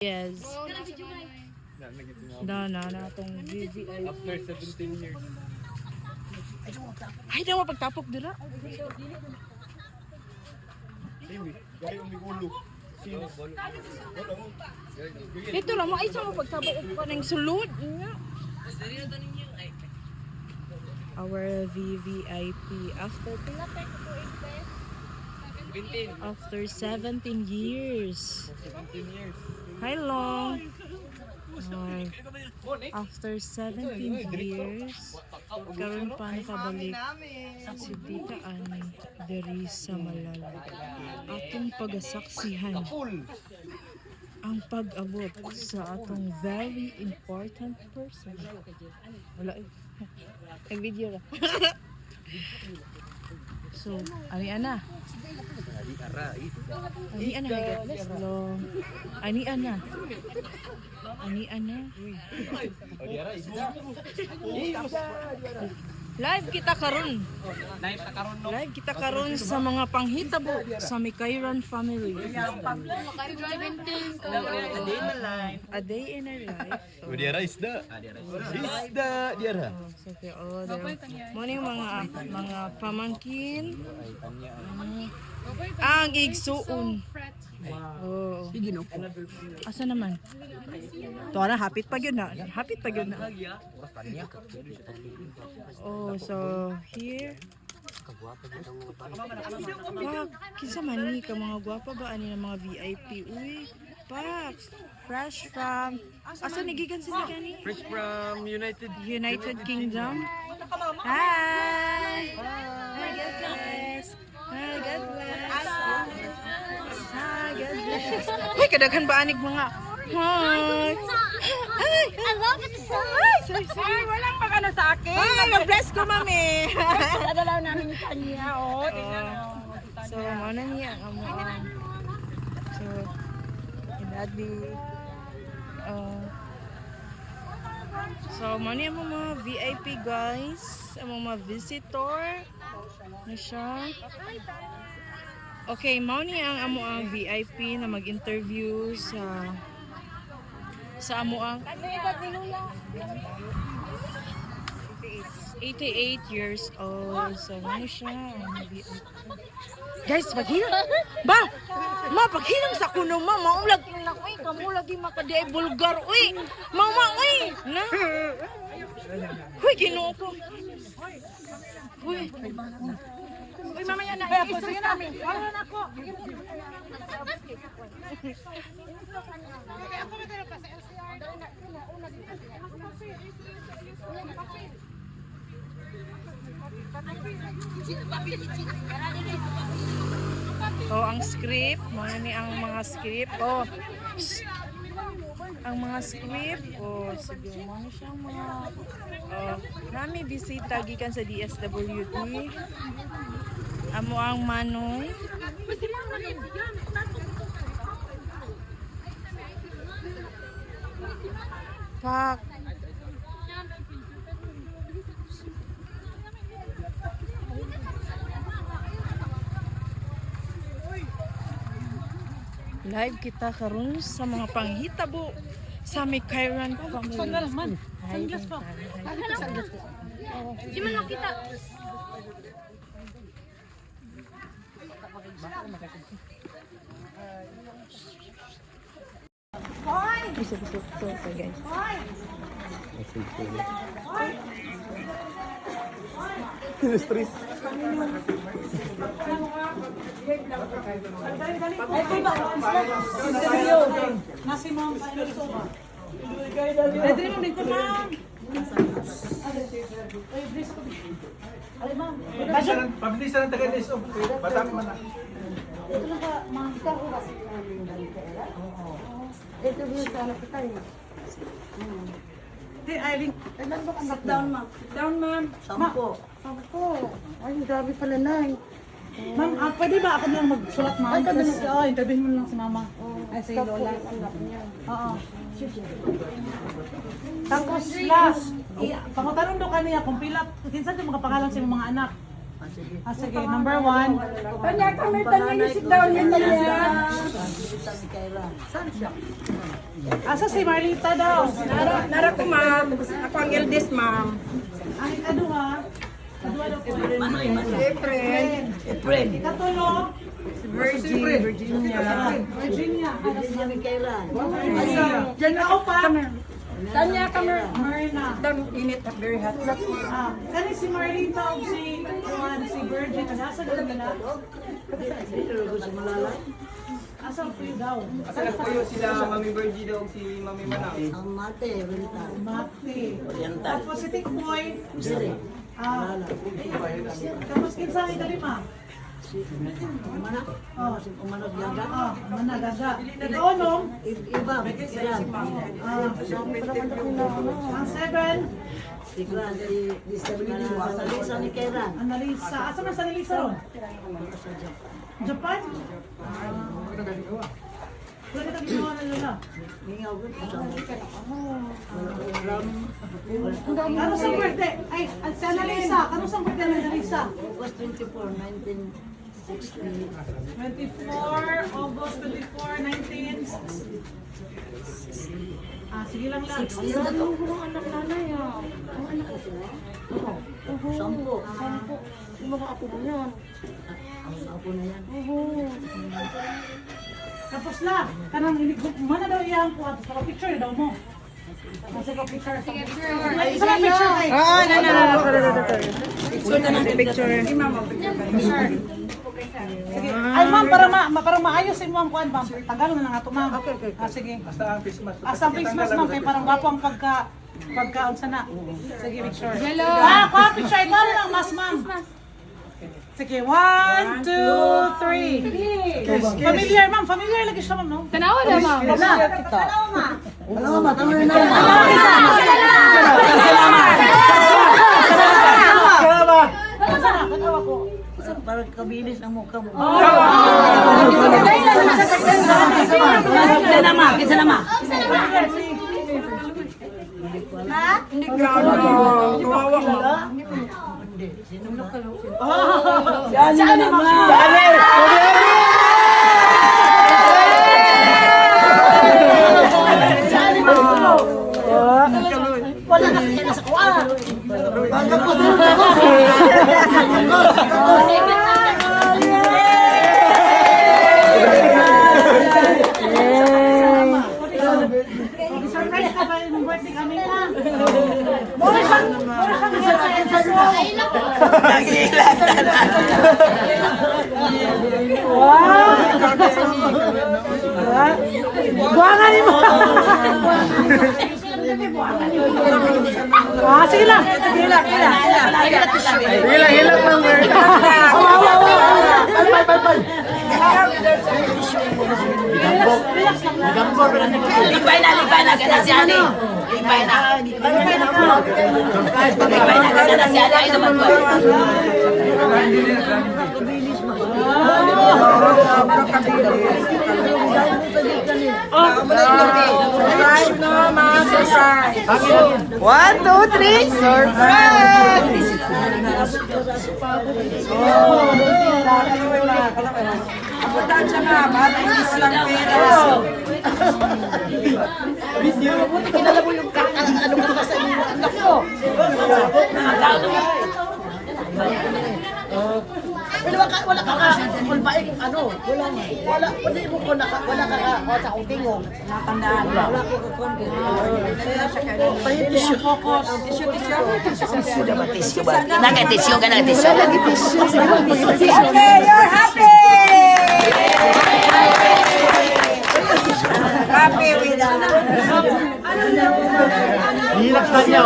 Yes. Na tong VVI. After 17 years. Ay, daw pagtapok dira. Gaya yung ulo. Ito lang mo ay sa mo pagsabay ko ning sulod. Our VVIP after 17 years. 17 years. Hi long. After 17 years, karon pa nakabalik si Tita Ani diri sa Malala. Atong pagasaksihan ang pag-abot sa atong very important person. Wala ang video ra. So, ani ana. Ani ana guys. Long. Ani ana. Ani ana. Live kita karon. Live kita karon sa mga panghitabo sa Mikairan family. A day in our life. Diara isda. Isda diara. Okay, mo ning mga pamangkin. Ang igsuon. Oh. Sige no. Asa naman? Tora hapit pa gyud na. Hapit pa gyud na. Oh, so here. Kinsa man ni ka mga gwapa ba ani ng mga VIP? Uy, pak. Fresh from asa ni gikan sila gani? Fresh from United Kingdom. Hi. Hi, God bless. Hi, God bless. Hi, God bless. Uy, kadaghan ba anig mga hi. Ay, I love it so ay, sorry. Walang pag-ano sa akin. Ay, mag-bless ko, mami. Dadalaw namin ni Tanya. Oo, tingnan mo. So, mana niya ang amuan. So, daddy. So, mana yung mga VIP guys. Ang mga visitor. Na siya. Okay, mao ni ang amo ang VIP na mag-interview sa amo ang 88 years old. So, ano siya? Guys, paghilang. Ba! Ma, paghilang sa kuno, ma. Maulag na, uy. Kamu lagi makadiay bulgar, uy. Mama, uy. Na. Uy, ginoo ko. Uy. Uy, mamaya na. I-story namin. Wala na ako. Ako matalo pa sa LCR. Oh, ang script, mga ni ang mga script. Oh. Ang mga script, oh, sige, mga siyang mga nami bisita gikan sa DSWD. Amo ang Manoy. Fuck. Live kita karon sa mga panghitabo sa Mikairan family. Sanglas man. Sanglas pa. Sanglas pa. Di man makita. Bisa guys. Stress. Nasi ma'am. Dali mo dito ma'am. Pabilisan ng taga-des. Batang man na. Ito na ba, ma'am? Ikaw ko kasi ito yung sa anak kita eh. Hey, Irene. Sit down, ma'am. Sit down, ma'am. Sampo. Ay, grabe pala na eh. Ma'am, pwede ba ako lang magsulat, ma'am? Ay, intabihin mo lang si mama. Ay, si Lola. Oo. Tapos last, pangutanong daw kaniya kung pila, kinsan yung mga pangalan sa mga anak. Sige, number 1. Tanya, kami, Tanya, you sit down yun, Tanya. Asa si Marlita daw? Nara ko, ma'am. Ako ang eldest, ma'am. Ang ikaduha. April. Ikatulo. Virginia. Virginia. Diyan ako pa. Tanya, kami. Marina. Down, init, very hot. Kani si Marlita o si Virgin. Asa doon nila? Asa po yun daw? Asa na po yung sila Mami Virgie daw si Mami Manang. Mati. Tapos si Tikboy. Tapos kinsa ni kalima? Managaga. Ikaw nung? Ang 7. Analisa. Asa man sa Analisa ron? Japan? Wala ka ginawa na nila. Ano sa birthday? Ay, si Analisa. Ano sa birthday ng Analisa? August 24, 1960. 24, August 24, 19. Sige lang lang. Sampo. Yung mga apo mo yan. Ang apo na yan. Tapos na. Kanang mana daw iyang kuha. Tapos picture daw mo. Kasi ko picture. Ay, isa lang picture kay. Picture. Sige. Ay ma'am, para maayos si ma'am kuan ma'am. Tagal na nga to ma'am. Okay. Sige. Basta ang Christmas. Asa Christmas ma'am kay parang wapo ang pagkaunsa na. Sige, picture. Hello. Kuha picture. Ito na lang mas ma'am. Sige, 1, 2, 3. Familiar ma'am, familiar lagi siya ma'am no? Tanawa na, ma'am. Salamat, ano yun na? Katawa ko. Parang kabilis ang mukha mo. Kisa nama. Hindi ground. Kawawa mo. Saan naman? Wala kasi yan sa kuwa. Bangga po. Surprise ka ba yung birthday kami na? Buwangan mo! Sige lang! Hilang lang. Ligbay na gana si Ani. Ligbay na gana si Ani. Ay naman po. Alright, no, mga surprise. 1, 2, 3, surprise! Abutan siya nga, bata is lang pera. Kilala mo yung ano ka sa inyo anak ko. Wala ka kulbaik ano, wala hindi mo ko wala ka sa utingong. Natandaan. Wala ko ka konti. Nagatisyo ka. Okay, you're happy! Happy with that. Hilak na niya.